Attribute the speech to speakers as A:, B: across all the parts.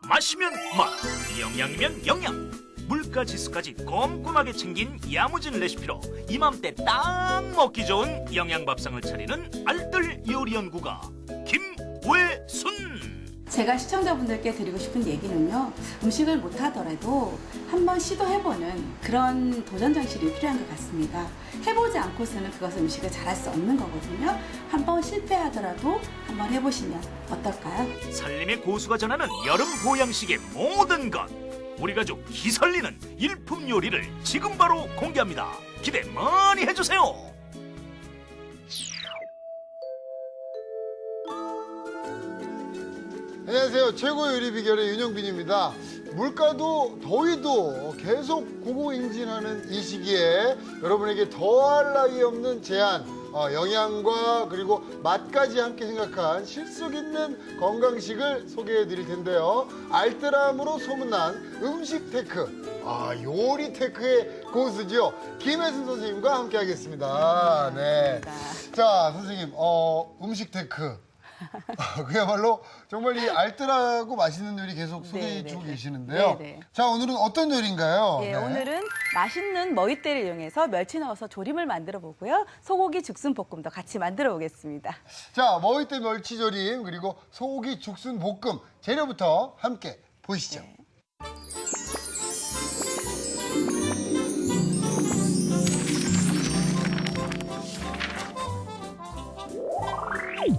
A: 마시면 맛, 영양이면 영양. 물가 지수까지 꼼꼼하게 챙긴 야무진 레시피로 이맘때 딱 먹기 좋은 영양밥상을 차리는 알뜰 요리연구가 김외순.
B: 제가 시청자분들께 드리고 싶은 얘기는요, 음식을 못하더라도 한번 시도해보는 그런 도전 정신이 필요한 것 같습니다. 해보지 않고서는 그것은 음식을 잘할 수 없는 거거든요. 한번 실패하더라도 한번 해보시면 어떨까요?
A: 살림의 고수가 전하는 여름 보양식의 모든 것, 우리 가족 기살리는 일품 요리를 지금 바로 공개합니다. 기대 많이 해주세요.
C: 안녕하세요. 최고 요리 비결의 윤영빈입니다. 물가도 더위도 계속 고공행진하는 이 시기에 여러분에게 더할 나위 없는 제안, 영양과 그리고 맛까지 함께 생각한 실속 있는 건강식을 소개해 드릴 텐데요. 알뜰함으로 소문난 음식 테크, 요리 테크의 고수죠. 김혜순 선생님과 함께 하겠습니다. 네. 자, 선생님, 음식 테크. 그야말로 정말 이 알뜰하고 맛있는 요리 계속 소개해 주고 계시는데요.
B: 네네.
C: 자, 오늘은 어떤 요리인가요?
B: 네, 오늘은 맛있는 머위대를 이용해서 멸치 넣어서 조림을 만들어 보고요. 소고기 죽순 볶음도 같이 만들어 보겠습니다.
C: 자, 머위대 멸치조림 그리고 소고기 죽순 볶음 재료부터 함께 보시죠.
B: 네.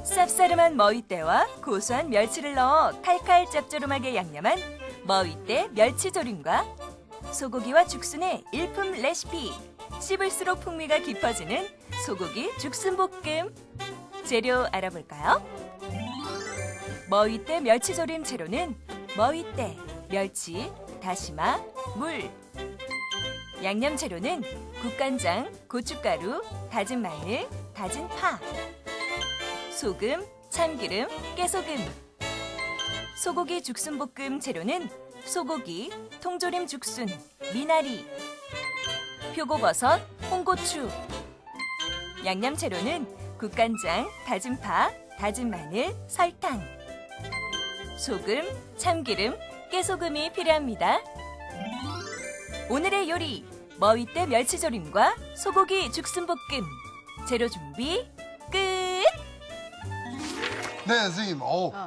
D: 쌉싸름한 머위대와 고소한 멸치를 넣어 칼칼 짭조름하게 양념한 머위대 멸치조림과 소고기와 죽순의 일품 레시피, 씹을수록 풍미가 깊어지는 소고기 죽순볶음. 재료 알아볼까요? 머위대 멸치조림 재료는 머위대, 멸치, 다시마, 물. 양념 재료는 국간장, 고춧가루, 다진 마늘, 다진 파, 소금, 참기름, 깨소금. 소고기 죽순볶음 재료는 소고기, 통조림 죽순, 미나리, 표고버섯, 홍고추. 양념 재료는 국간장, 다진 파, 다진 마늘, 설탕, 소금, 참기름, 깨소금이 필요합니다. 오늘의 요리, 머위대 멸치조림과 소고기 죽순볶음. 재료 준비 끝!
C: 네, 선생님.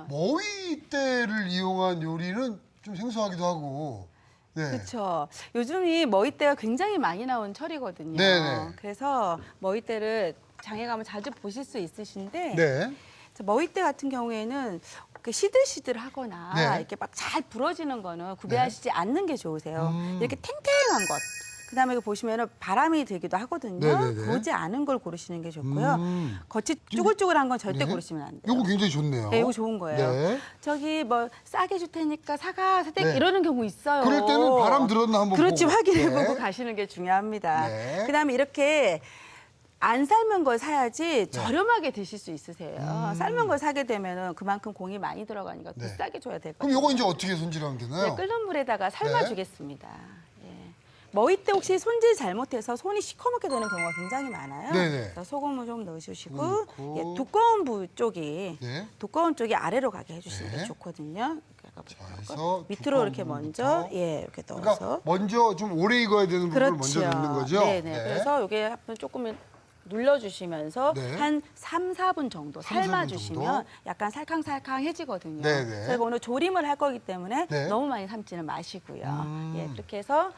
C: 머위대를 이용한 요리는 좀 생소하기도 하고. 네.
B: 그렇죠. 요즘 이 머위대가 굉장히 많이 나온 철이거든요.
C: 네네.
B: 그래서 머위대를 장에 가면 자주 보실 수 있으신데,
C: 네.
B: 머위대 같은 경우에는 시들시들하거나
C: 네.
B: 이렇게 막 잘 부러지는 거는 구매하시지 않는 게 좋으세요.
C: 음.
B: 이렇게 탱탱한 것. 그다음에 보시면은 바람이 들기도 하거든요.
C: 네네네.
B: 그러지 않은 걸 고르시는 게 좋고요.
C: 음.
B: 겉이 쭈글쭈글한 건 절대
C: 네.
B: 고르시면 안 돼요.
C: 요거 굉장히 좋네요.
B: 네, 이거 좋은 거예요.
C: 네.
B: 저기 뭐 싸게 줄 테니까 사가 사댁
C: 네.
B: 이러는 경우 있어요.
C: 그럴 때는 바람 들었나 한번
B: 그렇지,
C: 보고.
B: 확인해보고
C: 네.
B: 가시는 게 중요합니다.
C: 네.
B: 그다음에 이렇게 안 삶은 걸 사야지 저렴하게 드실 수 있으세요. 삶은 걸 사게 되면 그만큼 공이 많이 들어가니까
C: 네.
B: 비싸게 줘야 되거든요.
C: 그럼 요거 이제 어떻게 손질하면 되나요?
B: 네, 끓는 물에다가 삶아주겠습니다. 예. 머위대 혹시 손질 잘못해서 손이 시커멓게 되는 경우가 굉장히 많아요.
C: 네네.
B: 그래서 소금을 좀 넣으시고
C: 넣고.
B: 예, 두꺼운 부 쪽이
C: 네.
B: 두꺼운 쪽이 아래로 가게 해주시는
C: 네.
B: 게 좋거든요.
C: 자, 해서
B: 밑으로 이렇게
C: 두꺼운
B: 먼저
C: 부분부터.
B: 이렇게 넣어서
C: 그러니까 먼저 좀 오래 익어야 되는 부분을 먼저 넣는 거죠?
B: 네네. 그래서 이게 한번 조금 눌러주시면서
C: 네.
B: 한 3, 4분 정도
C: 3, 4분
B: 삶아주시면
C: 정도?
B: 약간 살캉살캉해지거든요.
C: 네네.
B: 저희가 오늘 조림을 할 거기 때문에
C: 네.
B: 너무 많이 삶지는 마시고요. 예, 그렇게 해서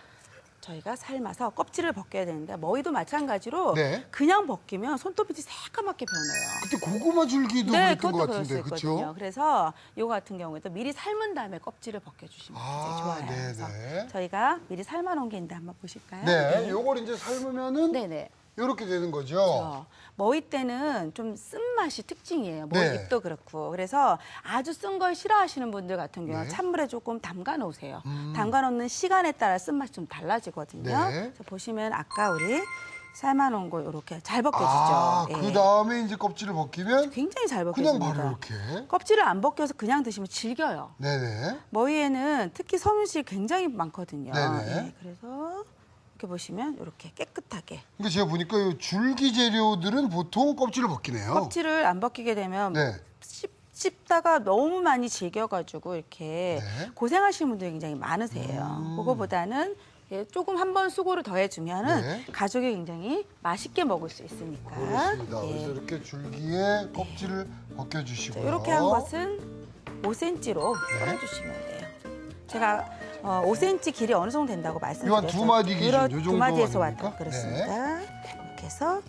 B: 저희가 삶아서 껍질을 벗겨야 되는데 머위도 마찬가지로
C: 네.
B: 그냥 벗기면 손톱이 새까맣게 변해요.
C: 그때 고구마 줄기도
B: 네,
C: 그랬던 것
B: 그것도 그럴
C: 같은데,
B: 수 있거든요.
C: 그렇죠?
B: 그래서 이거 같은 경우에도 미리 삶은 다음에 껍질을 벗겨주시면 굉장히 좋아요.
C: 네네.
B: 그래서 저희가 미리 삶아놓은 게 있는데 한번 보실까요?
C: 네, 요걸 이제 삶으면은
B: 네네.
C: 이렇게 되는 거죠.
B: 머위대는 좀 쓴맛이 특징이에요.
C: 네.
B: 머위잎도 그렇고. 그래서 아주 쓴 걸 싫어하시는 분들 같은 경우는
C: 네.
B: 찬물에 조금 담가 놓으세요. 담가 놓는 시간에 따라 쓴맛이 좀 달라지거든요.
C: 네.
B: 그래서 보시면 아까 우리 삶아놓은 거 이렇게 잘 벗겨지죠. 예.
C: 그 다음에 이제 껍질을 벗기면
B: 굉장히 잘
C: 그냥
B: 벗겨집니다.
C: 바로 이렇게.
B: 껍질을 안 벗겨서 그냥 드시면 질겨요.
C: 네네.
B: 머위에는 특히 섬유질이 굉장히 많거든요.
C: 네네.
B: 예, 그래서 이렇게 보시면 이렇게 깨끗하게.
C: 그러니까 제가 보니까 이 줄기 재료들은 보통 껍질을 벗기네요.
B: 껍질을 안 벗기게 되면
C: 네.
B: 씹다가 너무 많이 질겨가지고 이렇게
C: 네.
B: 고생하시는 분들이 굉장히 많으세요. 그거보다는 예, 조금 한 번 수고를 더 해주면은
C: 네.
B: 가족이 굉장히 맛있게 먹을 수 있으니까.
C: 그렇습니다.
B: 예.
C: 그래서 이렇게 줄기에 껍질을
B: 자,
C: 벗겨주시고요.
B: 이렇게 한 것은 5cm로
C: 네.
B: 썰어주시면 돼요. 제가 5cm 길이 어느 정도 된다고 말씀드렸어요.
C: 이거 한 두 마디 기준, 요 정도
B: 두 마디에서
C: 아닙니까?
B: 왔다 그렇습니다. 이렇게 해서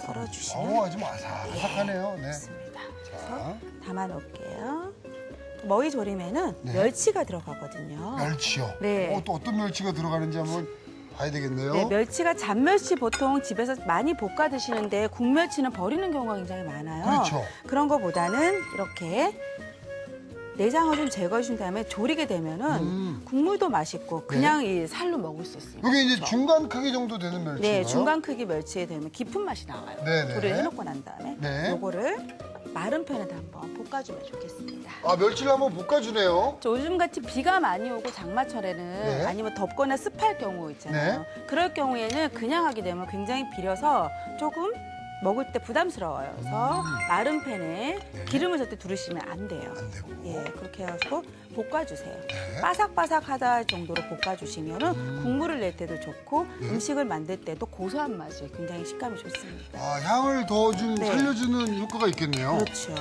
B: 썰어주시면
C: 어우, 아주 아삭아삭하네요. 네.
B: 됩니다.
C: 자,
B: 담아 놓을게요. 머위 조림에는
C: 네.
B: 멸치가 들어가거든요.
C: 멸치요.
B: 네.
C: 또 어떤 멸치가 들어가는지 한번 봐야 되겠네요.
B: 네, 멸치가 잡멸치 보통 집에서 많이 볶아 드시는데 국멸치는 버리는 경우가 굉장히 많아요.
C: 그렇죠.
B: 그런 거보다는 이렇게 내장을 좀 제거해 준 다음에 조리게 되면은 국물도 맛있고 그냥 이 살로 먹을 수 있습니다.
C: 이게 이제 중간 크기 정도 되는 멸치인가요?
B: 네, 중간 크기 멸치에 되면 깊은 맛이 나와요.
C: 네네.
B: 조리를 해놓고 난 다음에
C: 네.
B: 요거를 마른 팬에다 한번 볶아주면 좋겠습니다.
C: 아, 멸치를 한번 볶아주네요.
B: 요즘같이 비가 많이 오고 장마철에는
C: 네.
B: 아니면 덥거나 습할 경우 있잖아요. 그럴 경우에는 그냥 하게 되면 굉장히 비려서 조금 먹을 때 부담스러워요. 그래서 마른 팬에 기름을 절대 두르시면 안 돼요.
C: 안 되고.
B: 예, 그렇게 해가지고 볶아주세요.
C: 네.
B: 바삭바삭하다 정도로 볶아주시면은 국물을 낼 때도 좋고 음식을 만들 때도 고소한 맛이 굉장히 식감이 좋습니다.
C: 아, 향을 더 좀
B: 네.
C: 살려주는 효과가 있겠네요.
B: 그렇죠.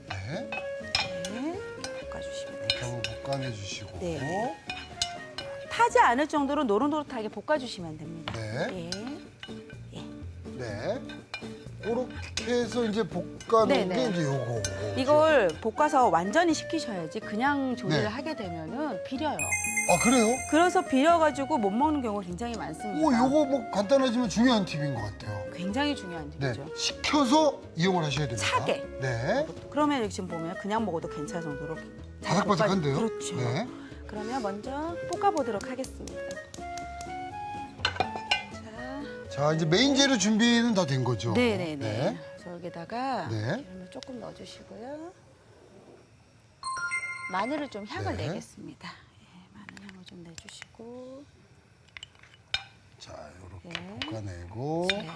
C: 네.
B: 네, 볶아주시면 돼요.
C: 이렇게 한번 볶아내주시고.
B: 네. 타지 않을 정도로 노릇노릇하게 볶아주시면 됩니다.
C: 네.
B: 예.
C: 네. 그렇게 해서 이제 볶아놓은
B: 네네.
C: 게 이제 요거.
B: 이걸 볶아서 완전히 식히셔야지 그냥 조리를
C: 네.
B: 하게 되면은 비려요.
C: 아, 그래요?
B: 그래서 비려가지고 못 먹는 경우가 굉장히 많습니다.
C: 오, 요거 뭐 간단하지만 중요한 팁인 것 같아요.
B: 굉장히 중요한
C: 네.
B: 팁이죠.
C: 식혀서 이용을 하셔야 됩니다.
B: 차게.
C: 네.
B: 그러면 여기 지금 보면 그냥 먹어도 괜찮을 정도로 잘
C: 바삭바삭한데요?
B: 볶아- 그렇죠.
C: 네.
B: 그러면 먼저 볶아보도록 하겠습니다. 자,
C: 자, 이제 메인 재료 준비는 다 된 거죠?
B: 네네네.
C: 네.
B: 저기다가
C: 네.
B: 기름을 조금 넣어주시고요. 마늘을 좀 향을
C: 네.
B: 내겠습니다. 예, 마늘 향을 좀 내주시고
C: 자, 이렇게
B: 네.
C: 볶아내고.
B: 네.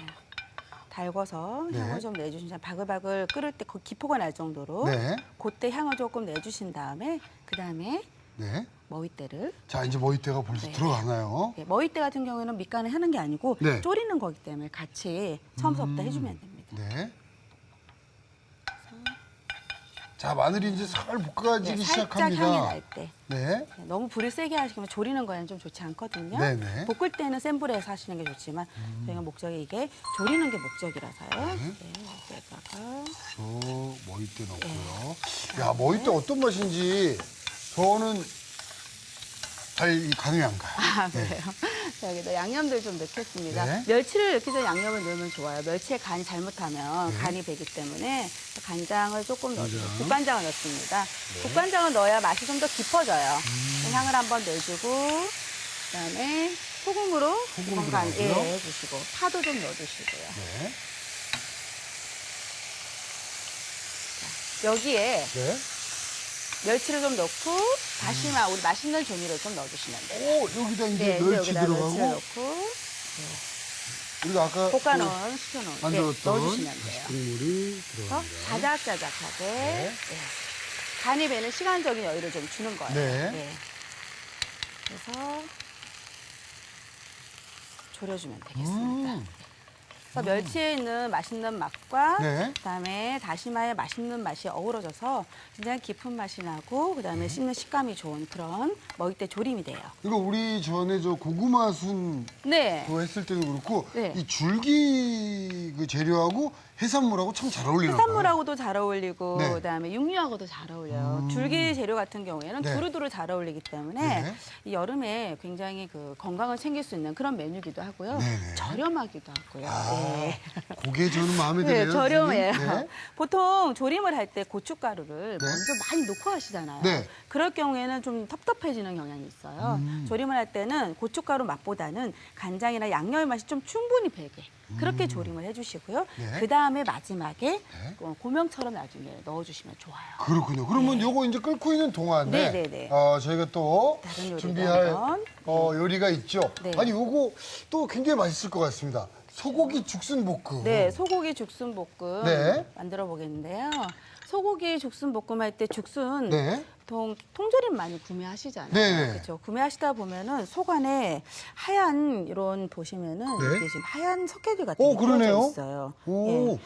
B: 달궈서
C: 네.
B: 향을 좀 내주신 바글바글 끓을 때 그 기포가 날 정도로
C: 네.
B: 그때 향을 조금 내주신 다음에 그 다음에
C: 네.
B: 머위대를
C: 자, 이제 머위대가 벌써
B: 네.
C: 들어가나요?
B: 예, 머위대 같은 경우에는 밑간을 하는 게 아니고
C: 네.
B: 졸이는 거기 때문에 같이 처음부터 해주면 됩니다.
C: 네. 자, 마늘이 이제 살 볶아지기
B: 네, 살짝
C: 시작합니다.
B: 향이 날 때.
C: 네.
B: 너무 불을 세게 하시면 조리는 거에는 좀 좋지 않거든요.
C: 네네.
B: 볶을 때는 센 불에서 하시는 게 좋지만 저희가 목적이 이게 조리는 게 목적이라서요. 네, 여기다가
C: 저 머위대 넣고요. 야, 머위대 어떤 맛인지 저는 잘 가능이 안 가요.
B: 아, 그래요? 자, 여기다 양념들 좀 넣겠습니다.
C: 네.
B: 멸치를 이렇게 해서 양념을 넣으면 좋아요. 멸치에 간이 잘못하면
C: 네.
B: 간이 배기 때문에 간장을 조금 넣어주고
C: 간장.
B: 국간장을 넣습니다.
C: 네.
B: 국간장을 넣어야 맛이 좀 더 깊어져요. 향을 한번 내주고 그다음에 소금으로
C: 소금
B: 이건 간
C: 들어가고요.
B: 예, 해주시고 파도 좀 넣어주시고요.
C: 네.
B: 여기에
C: 네.
B: 멸치를 좀 넣고 다시마 우리 맛있는 조미료 좀 넣어주시면 돼요.
C: 오, 여기다 이제
B: 네,
C: 멸치
B: 여기다 멸치를
C: 들어가고
B: 넣고
C: 우리가 아까
B: 볶아놓은 시켜놓은
C: 만들었던
B: 넣어주시면 돼요.
C: 국물이
B: 그래서
C: 들어갑니다.
B: 자작자작하게
C: 네.
B: 간이 배는 시간적인 여유를 좀 주는 거예요.
C: 네.
B: 그래서 졸여주면 되겠습니다. 그래서 멸치에 있는 맛있는 맛과
C: 네.
B: 그다음에 다시마의 맛있는 맛이 어우러져서 굉장히 깊은 맛이 나고 그다음에 씹는 식감이 좋은 그런 머위대 조림이 돼요.
C: 이거 우리 전에 저 고구마 순
B: 네.
C: 그거 했을 때도 그렇고
B: 네.
C: 이 줄기 그 재료하고 해산물하고 참 잘 어울리나 봐요.
B: 해산물하고도 잘 어울리고
C: 네.
B: 그다음에 육류하고도 잘 어울려요. 줄기 재료 같은 경우에는
C: 네.
B: 두루두루 잘 어울리기 때문에
C: 네.
B: 이 여름에 굉장히 그 건강을 챙길 수 있는 그런 메뉴기도 하고요.
C: 네네.
B: 저렴하기도 하고요.
C: 아,
B: 네.
C: 그게 저는 마음에
B: 네,
C: 드네요.
B: 저렴해요.
C: 선생님. 네.
B: 보통 조림을 할 때 고춧가루를
C: 네.
B: 먼저 많이 넣고 하시잖아요.
C: 네.
B: 그럴 경우에는 좀 텁텁해지는 경향이 있어요. 조림을 할 때는 고춧가루 맛보다는 간장이나 양념의 맛이 좀 충분히 배게 그렇게 조림을 해주시고요.
C: 네.
B: 그 다음에 마지막에 고명처럼 나중에 넣어주시면 좋아요.
C: 그렇군요. 그러면 요거 이제 끓고 있는 동안에
B: 네, 네, 네.
C: 저희가 또
B: 다른 요리도
C: 준비할
B: 한번.
C: 요리가 있죠.
B: 네.
C: 아니 요거 또 굉장히 맛있을 것 같습니다. 소고기 죽순볶음.
B: 네, 소고기 죽순볶음
C: 네.
B: 만들어 보겠는데요. 소고기 죽순볶음 할 때 죽순
C: 네.
B: 통조림 많이 구매하시잖아요.
C: 네네.
B: 그렇죠. 구매하시다 보면은 속 안에 하얀 이런 보시면은
C: 네.
B: 이렇게 지금 하얀 석회들 같은
C: 오,
B: 게 뿌려져
C: 그러네요.
B: 있어요.
C: 오.
B: 예.